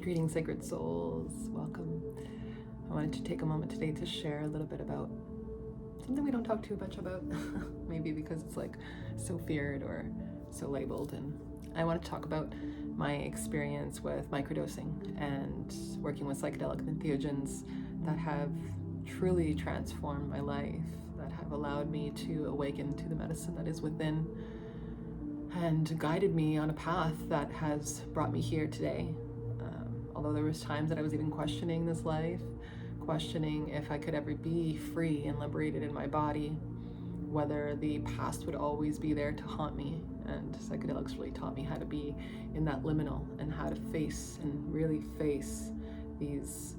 Greetings, sacred souls. Welcome. I wanted to take a moment today to share a little bit about something we don't talk too much about, maybe because it's like so feared or so labeled. And I want to talk about my experience with microdosing and working with psychedelic entheogens that have truly transformed my life, that have allowed me to awaken to the medicine that is within and guided me on a path that has brought me here today. Although there was times that I was even questioning this life, questioning if I could ever be free and liberated in my body, whether the past would always be there to haunt me. And psychedelics really taught me how to be in that liminal and how to face and really face these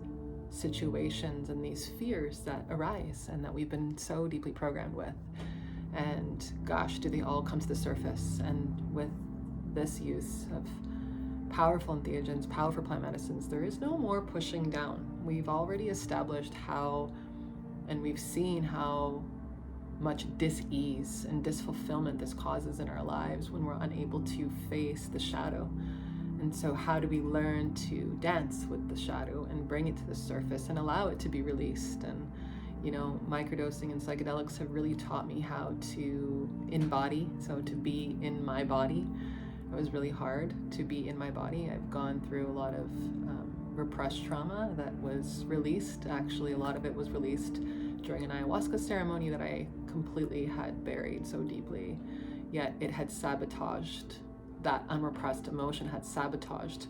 situations and these fears that arise and that we've been so deeply programmed with. And gosh, do they all come to the surface. And with this use of powerful entheogens, powerful plant medicines, there is no more pushing down. We've already established how, and we've seen how much dis-ease and disfulfillment this causes in our lives when we're unable to face the shadow. And so how do we learn to dance with the shadow and bring it to the surface and allow it to be released? And microdosing and psychedelics have really taught me how to embody, so to be in my body. It was really hard to be in my body. I've gone through a lot of repressed trauma that was released. Actually, a lot of it was released during an ayahuasca ceremony that I completely had buried so deeply, yet it had sabotaged, that unrepressed emotion had sabotaged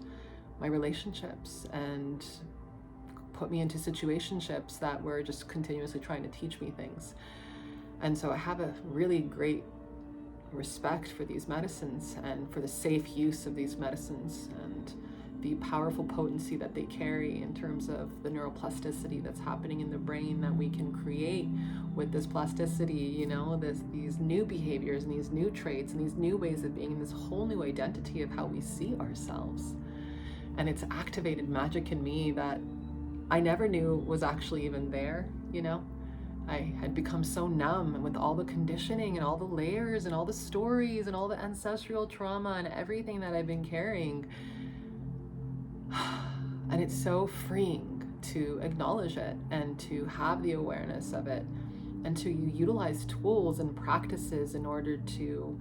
my relationships and put me into situationships that were just continuously trying to teach me things. And so I have a really great respect for these medicines and for the safe use of these medicines and the powerful potency that they carry in terms of the neuroplasticity that's happening in the brain that we can create with this plasticity, these new behaviors and these new traits and these new ways of being, and this whole new identity of how we see ourselves. And it's activated magic in me that I never knew was actually even there. I had become so numb with all the conditioning and all the layers and all the stories and all the ancestral trauma and everything that I've been carrying. And it's so freeing to acknowledge it and to have the awareness of it and to utilize tools and practices in order to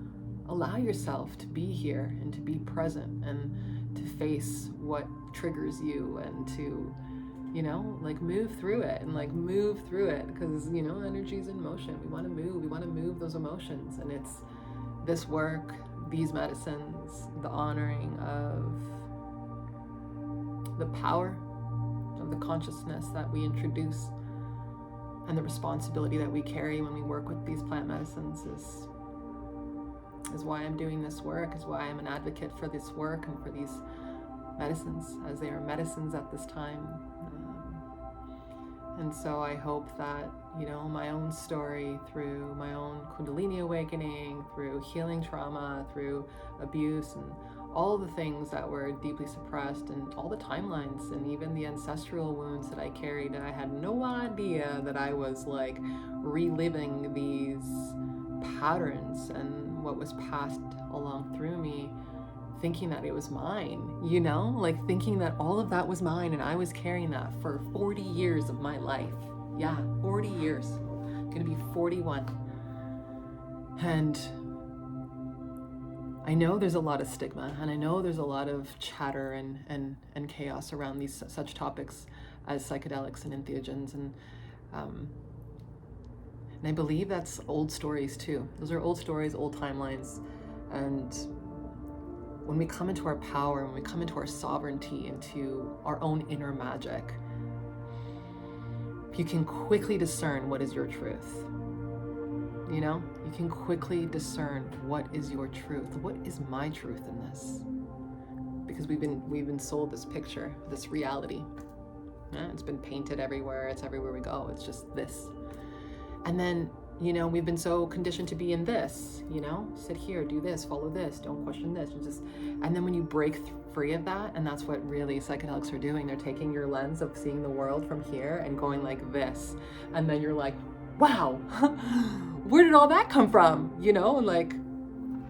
allow yourself to be here and to be present and to face what triggers you and to move through it because energy's in motion. We want to move those emotions, and it's this work, these medicines, the honoring of the power of the consciousness that we introduce and the responsibility that we carry when we work with these plant medicines is why I'm doing this work, is why I'm an advocate for this work and for these medicines, as they are medicines at this time. And so I hope that, my own story, through my own Kundalini awakening, through healing trauma, through abuse, and all the things that were deeply suppressed, and all the timelines, and even the ancestral wounds that I carried, and I had no idea that I was reliving these patterns and what was passed along through me, thinking that it was mine, thinking that all of that was mine, and I was carrying that for 40 years of my life. Yeah, 40 years. I'm gonna be 41. And I know there's a lot of stigma, and I know there's a lot of chatter and chaos around these such topics as psychedelics and entheogens, and I believe that's old stories too. Those are old stories, old timelines, and when we come into our power, when we come into our sovereignty, into our own inner magic, you can quickly discern what is your truth. You can quickly discern what is your truth. What is my truth in this? Because we've been sold this picture, this reality. It's been painted everywhere. It's everywhere we go. It's just this. And then we've been so conditioned to be in this, sit here, do this, follow this, don't question this, and then when you break free of that, and that's what really psychedelics are doing, they're taking your lens of seeing the world from here and going like this, and then you're like, wow, where did all that come from?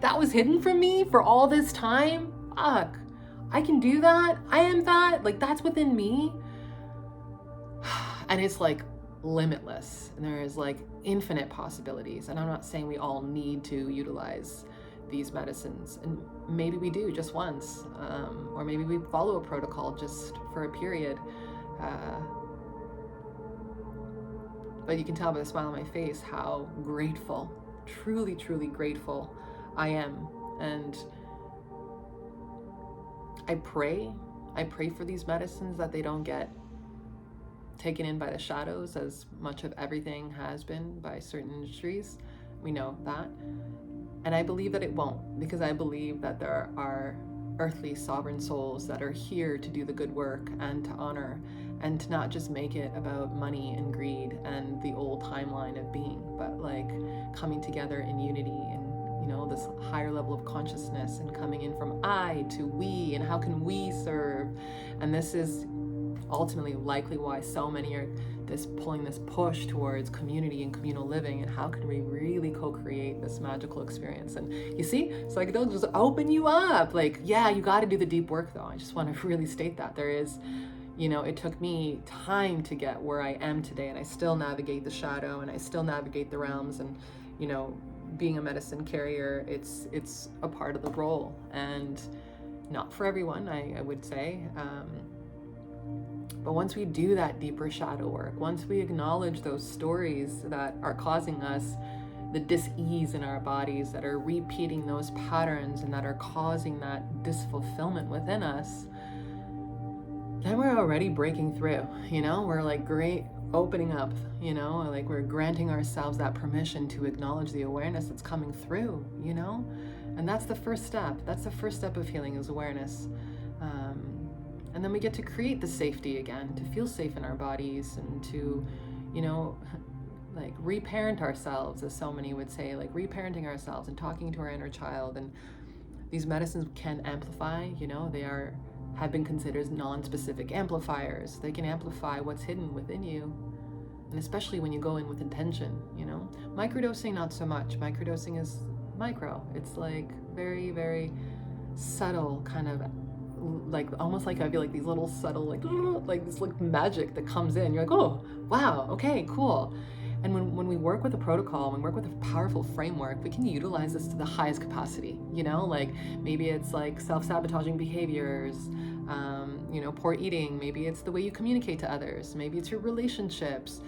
That was hidden from me for all this time. Fuck, I can do that. I am that. Like, that's within me. And it's like limitless. And there is like infinite possibilities. And I'm not saying we all need to utilize these medicines. And maybe we do just once. Or maybe we follow a protocol just for a period. But you can tell by the smile on my face how grateful, truly, truly grateful I am. And I pray for these medicines that they don't get taken in by the shadows, as much of everything has been by certain industries. We know that. And I believe that it won't, because I believe that there are earthly sovereign souls that are here to do the good work and to honor, and to not just make it about money and greed and the old timeline of being, but like coming together in unity and, you know, this higher level of consciousness, and coming in from I to we, and how can we serve. And this is ultimately likely why so many are pulling this push towards community and communal living, and how can we really co-create this magical experience. And you see, it's like they'll just open you up. Like, yeah, you got to do the deep work though. I just want to really state that there is, you know, it took me time to get where I am today, and I still navigate the shadow, and I still navigate the realms. And, you know, being a medicine carrier, it's a part of the role, and not for everyone, I would say. But once we do that deeper shadow work, once we acknowledge those stories that are causing us the dis-ease in our bodies, that are repeating those patterns and that are causing that disfulfillment within us, then we're already breaking through, you know? We're like great opening up, you know? Like we're granting ourselves that permission to acknowledge the awareness that's coming through, you know? And that's the first step. That's the first step of healing, is awareness. And then we get to create the safety again, to feel safe in our bodies, and to, you know, like reparent ourselves, as so many would say, like reparenting ourselves and talking to our inner child. And these medicines can amplify, you know, have been considered as non-specific amplifiers. They can amplify what's hidden within you. And especially when you go in with intention, you know. Microdosing, not so much. Microdosing is micro. It's like very, very subtle, kind of like almost like I feel like these little subtle like this like magic that comes in. You're like, oh wow, okay, cool. And when we work with a protocol, when we work with a powerful framework, we can utilize this to the highest capacity, you know. Like maybe it's like self-sabotaging behaviors, you know, poor eating. Maybe it's the way you communicate to others. Maybe it's your relationships,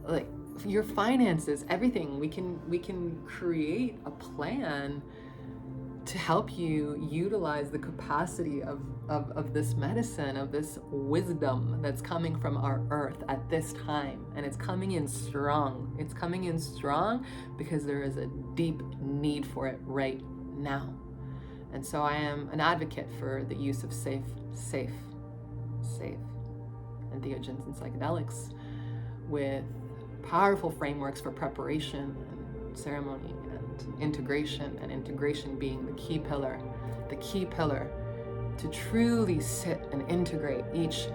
like your finances, everything. We can create a plan to help you utilize the capacity of this medicine, of this wisdom that's coming from our earth at this time. And it's coming in strong. It's coming in strong because there is a deep need for it right now. And so I am an advocate for the use of safe entheogens and psychedelics, with powerful frameworks for preparation and ceremony and integration being the key pillar to truly sit and integrate. Each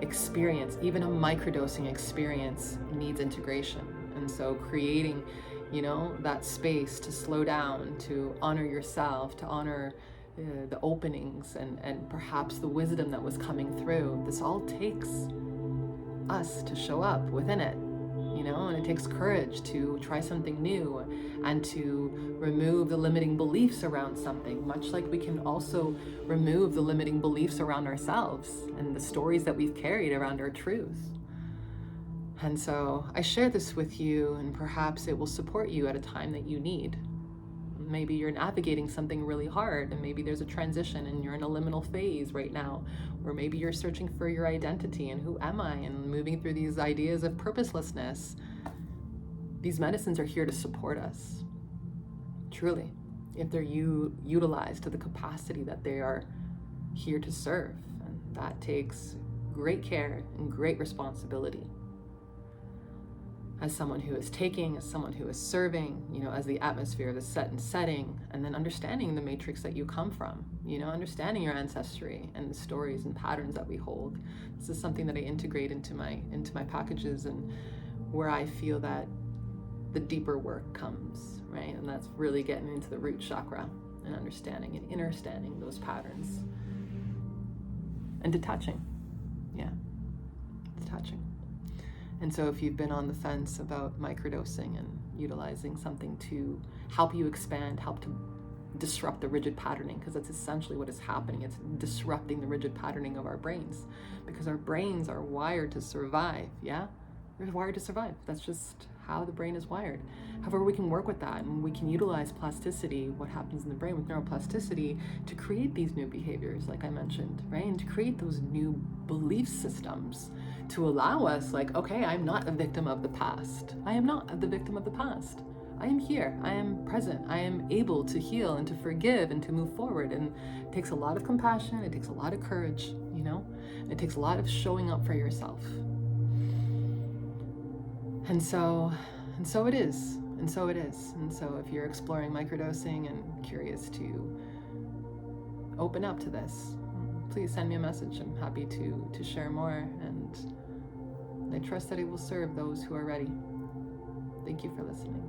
experience, even a microdosing experience, needs integration. And so creating, you know, that space to slow down, to honor yourself, to honor the openings and perhaps the wisdom that was coming through. This all takes us to show up within it, you know, and it takes courage to try something new and to remove the limiting beliefs around something, much like we can also remove the limiting beliefs around ourselves and the stories that we've carried around our truth. And so I share this with you, and perhaps it will support you at a time that you need. Maybe you're navigating something really hard, and maybe there's a transition and you're in a liminal phase right now, or maybe you're searching for your identity and who am I, and moving through these ideas of purposelessness. These medicines are here to support us, truly, if they're utilized to the capacity that they are here to serve. And that takes great care and great responsibility. As someone who is taking, as someone who is serving, you know, as the atmosphere of the set and setting, and then understanding the matrix that you come from, you know, understanding your ancestry and the stories and patterns that we hold. This is something that I integrate into my packages, and where I feel that the deeper work comes, right? And that's really getting into the root chakra and understanding and understanding those patterns. and detaching. Yeah, detaching. And so if you've been on the fence about microdosing and utilizing something to help you expand, help to disrupt the rigid patterning, because that's essentially what is happening. It's disrupting the rigid patterning of our brains, because our brains are wired to survive. Yeah, they're wired to survive. That's just how the brain is wired. However, we can work with that, and we can utilize plasticity, what happens in the brain with neuroplasticity, to create these new behaviors, like I mentioned, right? And to create those new belief systems to allow us, like, okay, I'm not a victim of the past. I am not the victim of the past. I am here, I am present, I am able to heal and to forgive and to move forward. And it takes a lot of compassion, it takes a lot of courage, it takes a lot of showing up for yourself. And so it is. And so if you're exploring microdosing and curious to open up to this, please send me a message. I'm happy to share more, and I trust that it will serve those who are ready. Thank you for listening.